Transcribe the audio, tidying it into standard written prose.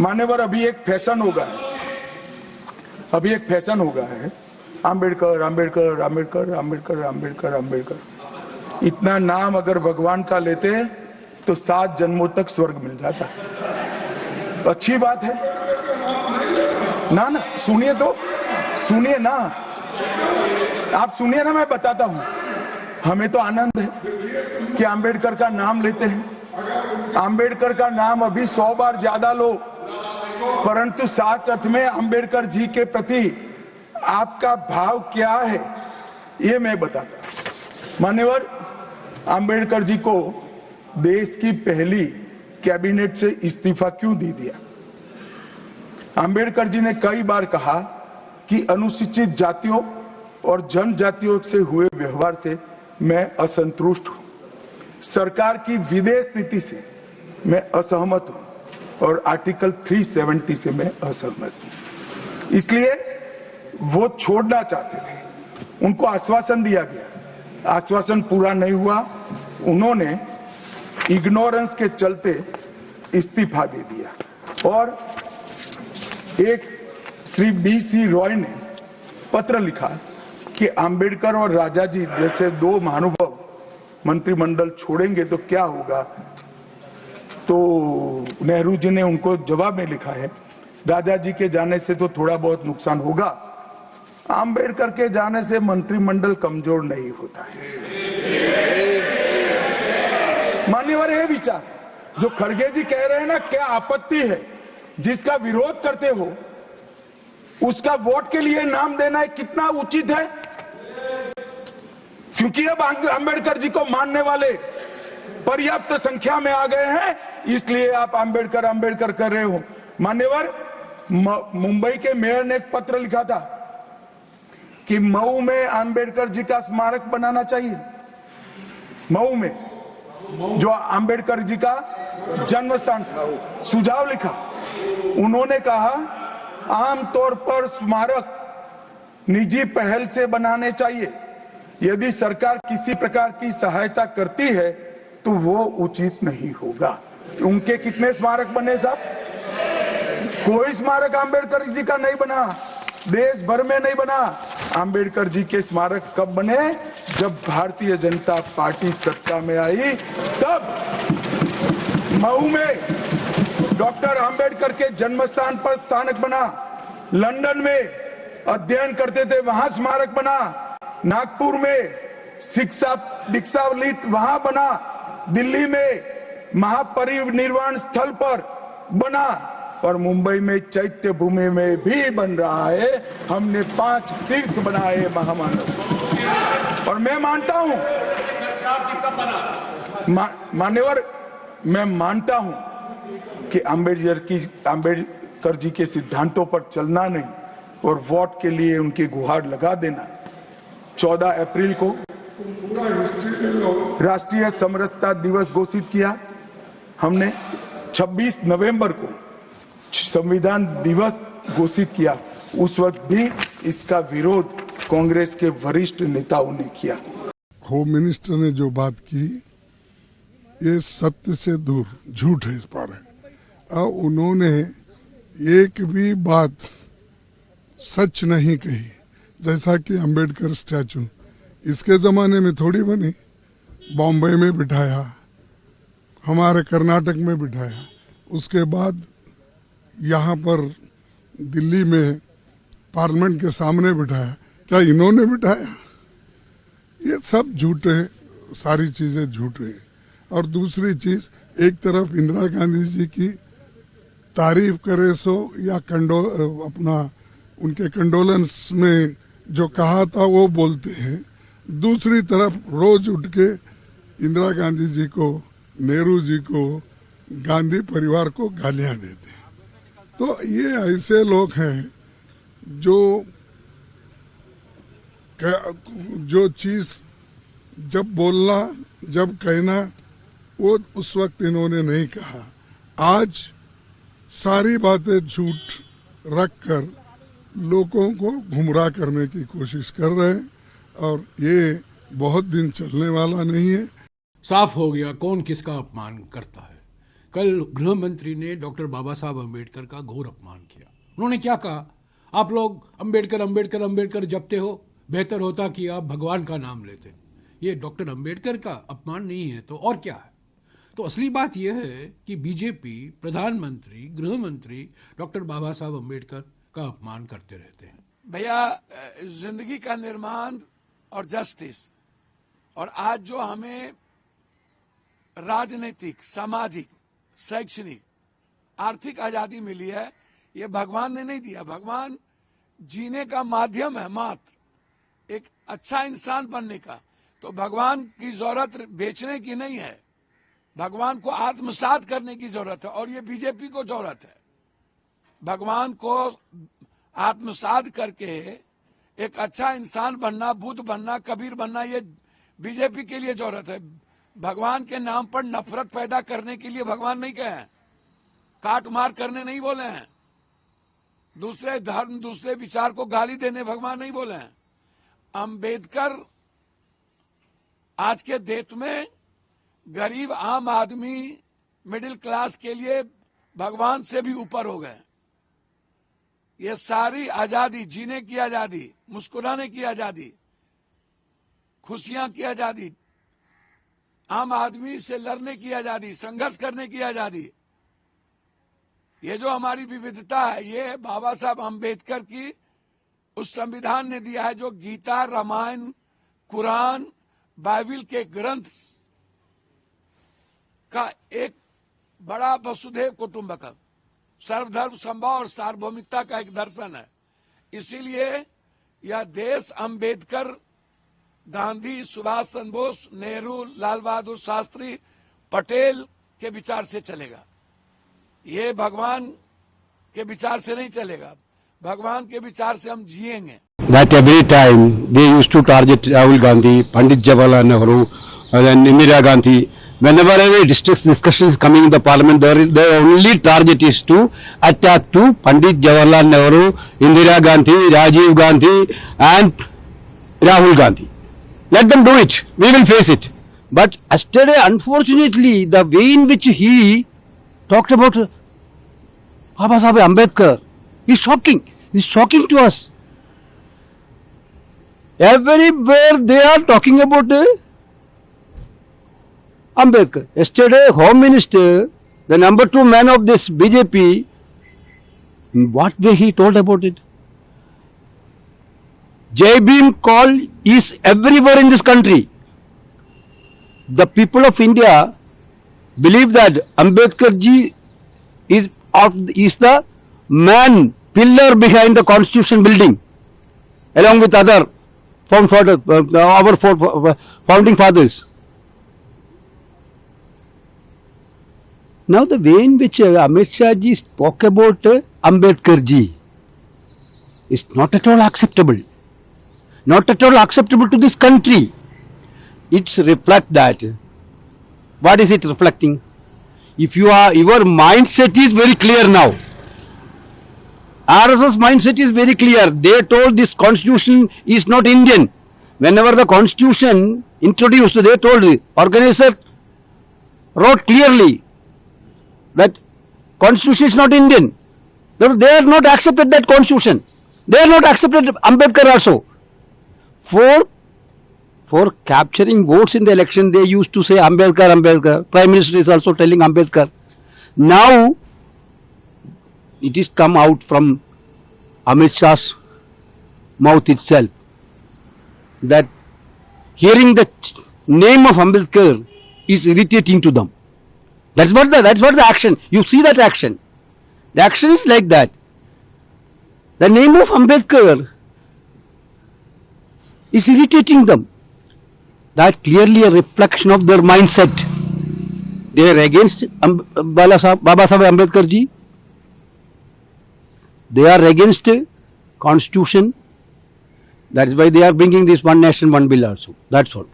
मान्यवर, अभी एक फैशन हो गया है, आम्बेडकर आम्बेडकर आम्बेडकर आम्बेडकर आम्बेडकर आम्बेडकर। इतना नाम अगर भगवान का लेते तो 7 जन्मों तक स्वर्ग मिल जाता। अच्छी बात है ना। ना सुनिए तो, सुनिए ना, आप सुनिए ना, मैं बताता हूं। हमें तो आनंद है कि आम्बेडकर का नाम लेते हैं। आम्बेडकर का नाम अभी 100 बार ज्यादा लो, परंतु साच अर्थ में आम्बेडकर जी के प्रति आपका भाव क्या है ये मैं बताता हूं। मान्यवर, आम्बेडकर जी को देश की पहली कैबिनेट से इस्तीफा क्यों दे दिया? आम्बेडकर जी ने कई बार कहा कि अनुसूचित जातियों और जनजातियों से हुए व्यवहार से मैं असंतुष्ट हूं, सरकार की विदेश नीति से मैं असहमत हूं और आर्टिकल 370 से मैं असहमत हूं। इसलिए वो छोड़ना चाहते थे। उनको आश्वासन दिया गया, आश्वासन पूरा नहीं हुआ। उन्होंने इग्नोरेंस के चलते इस्तीफा दे दिया और एक श्री BC रॉय ने पत्र लिखा कि आम्बेडकर और राजा जी जैसे 2 महानुभाव मंत्रिमंडल छोड़ेंगे तो क्या होगा। तो नेहरू जी ने उनको जवाब में लिखा है, राजा जी के जाने से तो थोड़ा बहुत नुकसान होगा, आम्बेडकर के जाने से मंत्रिमंडल कमजोर नहीं होता है। मान्यवर, ये विचार जो खड़गे जी कह रहे हैं ना, क्या आपत्ति है? जिसका विरोध करते हो उसका वोट के लिए नाम देना कितना उचित है? क्योंकि अब आम्बेडकर जी को मानने वाले पर्याप्त संख्या में आ गए हैं, इसलिए आप आम्बेडकर आम्बेडकर कर रहे हो। मान्यवर, मुंबई के मेयर ने एक पत्र लिखा था कि मऊ में आम्बेडकर जी का स्मारक बनाना चाहिए। मऊ में जो आम्बेडकर जी का जन्म स्थान था, सुझाव लिखा। उन्होंने कहा आमतौर पर स्मारक निजी पहल से बनाने चाहिए। यदि सरकार किसी प्रकार की सहायता करती है तो वो उचित नहीं होगा। उनके कितने स्मारक बने साहब? कोई स्मारक आम्बेडकर जी का नहीं बना, देश भर में नहीं बना। आम्बेडकर जी के स्मारक कब बने? जब भारतीय जनता पार्टी सत्ता में आई, तब मऊ में डॉक्टर आम्बेडकर के जन्म स्थान पर स्मारक बना। लंदन में अध्ययन करते थे, वहां स्मारक बना। नागपुर में शिक्षा दीक्षावलित वहां बना। दिल्ली में महापरिनिर्वाण स्थल पर बना और मुंबई में चैत्य भूमि में भी बन रहा है। हमने 5 तीर्थ बनाए महामानव। और मैं मानता हूं मान्यवर, मैं मानता हूं कि आम्बेडकर जी के सिद्धांतों पर चलना नहीं और वोट के लिए उनकी गुहार लगा देना। 14 अप्रैल को राष्ट्रीय समरसता दिवस घोषित किया हमने। 26 नवंबर को संविधान दिवस घोषित किया। उस वक्त भी इसका विरोध कांग्रेस के वरिष्ठ नेताओं ने किया। होम मिनिस्टर ने जो बात की ये सत्य से दूर झूठ है इस पर है। और उन्होंने एक भी बात सच नहीं कही। जैसा कि अंबेडकर स्टैचू इसके ज़माने में थोड़ी बनी, बॉम्बे में बिठाया, हमारे कर्नाटक में बिठाया, उसके बाद यहाँ पर दिल्ली में पार्लियामेंट के सामने बिठाया। क्या इन्होंने बिठाया? ये सब झूठे, सारी चीज़ें झूठे। और दूसरी चीज़, एक तरफ इंदिरा गांधी जी की तारीफ करे सो या अपना उनके कंडोलेंस में जो कहा था वो बोलते हैं, दूसरी तरफ रोज उठ के इंदिरा गांधी जी को, नेहरू जी को, गांधी परिवार को गालियां देते हैं। तो ये ऐसे लोग हैं जो चीज़ जब बोलना, जब कहना, वो उस वक्त इन्होंने नहीं कहा। आज सारी बातें झूठ रखकर लोगों को गुमराह करने की कोशिश कर रहे हैं और ये बहुत दिन चलने वाला नहीं है। साफ हो गया कौन किसका अपमान करता है। कल गृह मंत्री ने डॉक्टर बाबा साहब अम्बेडकर का घोर अपमान किया। उन्होंने क्या कहा, आप लोग अम्बेडकर अम्बेडकर अम्बेडकर जपते हो, बेहतर होता कि आप भगवान का नाम लेते। ये डॉक्टर अम्बेडकर का अपमान नहीं है तो और क्या है। तो असली बात यह है कि बीजेपी प्रधानमंत्री गृह मंत्री डॉक्टर बाबा साहब अम्बेडकर का अपमान करते रहते हैं। भैया, जिंदगी का निर्माण और जस्टिस और आज जो हमें राजनीतिक, सामाजिक, शैक्षणिक, आर्थिक आजादी मिली है, ये भगवान ने नहीं दिया। भगवान जीने का माध्यम है, मात्र एक अच्छा इंसान बनने का। तो भगवान की जरूरत बेचने की नहीं है, भगवान को आत्मसात करने की जरूरत है, और ये बीजेपी को जरूरत है। भगवान को आत्मसात करके एक अच्छा इंसान बनना, बुद्ध बनना, कबीर बनना, ये बीजेपी के लिए जरूरत है। भगवान के नाम पर नफरत पैदा करने के लिए भगवान नहीं कहे हैं, काट मार करने नहीं बोले हैं, दूसरे धर्म दूसरे विचार को गाली देने भगवान नहीं बोले हैं। अंबेडकर आज के देश में गरीब आम आदमी, मिडिल क्लास के लिए भगवान से भी ऊपर हो गए। ये सारी आजादी, जीने की आजादी, मुस्कुराने की आजादी, खुशियां की आजादी, आम आदमी से लड़ने की आजादी, संघर्ष करने की आजादी, ये जो हमारी विविधता है, ये बाबा साहब अम्बेडकर की उस संविधान ने दिया है जो गीता, रामायण, कुरान, बाइबिल के ग्रंथ का एक बड़ा वसुधैव कुटुंबकम, सर्वधर्म समभाव और सार्वभौमिकता का एक दर्शन है। इसीलिए यह देश अंबेडकर, गांधी, सुभाष चंद्र बोस, नेहरू, लाल बहादुर शास्त्री, पटेल के विचार से चलेगा। ये भगवान के विचार से नहीं चलेगा, भगवान के विचार से हम जिएंगे। That every time they used to target Rahul Gandhi, Pandit Jawaharlal Nehru, and Indira Gandhi. Whenever any district discussion is coming in the parliament, their only target is to attack to Pandit Jawaharlal Nehru, Indira Gandhi, Rajiv Gandhi, and Rahul Gandhi. Let them do it. We will face it. But yesterday, unfortunately, the way in which he talked about Baba Saheb Ambedkar is shocking. It's shocking to us. Everywhere they are talking about Ambedkar. Yesterday, Home Minister, the number 2 man of this BJP, in what way he told about it? Jai Bhim call is everywhere in this country. The people of India believe that Ambedkar ji is the man, pillar behind the constitution building, along with other our founding fathers. Now the way in which Amit Shah ji spoke about Ambedkar ji is not at all acceptable. Not at all acceptable to this country. It's reflect that. What is it reflecting? If your mindset is very clear now. RSS mindset is very clear. They told this constitution is not Indian. Whenever the constitution introduced, they told the organizer wrote clearly that constitution is not Indian. They are not accepted that constitution. They are not accepted Ambedkar also. For capturing votes in the election, they used to say Ambedkar, Ambedkar. Prime Minister is also telling Ambedkar. Now it is come out from Amit Shah's mouth itself that hearing the name of Ambedkar is irritating to them. That's what the action. You see that action. The action is like that. The name of Ambedkar is irritating them. That clearly a reflection of their mindset. They are against Baba Saheb Ambedkar ji. They are against constitution. That is why they are bringing this one nation, one bill also. That's all.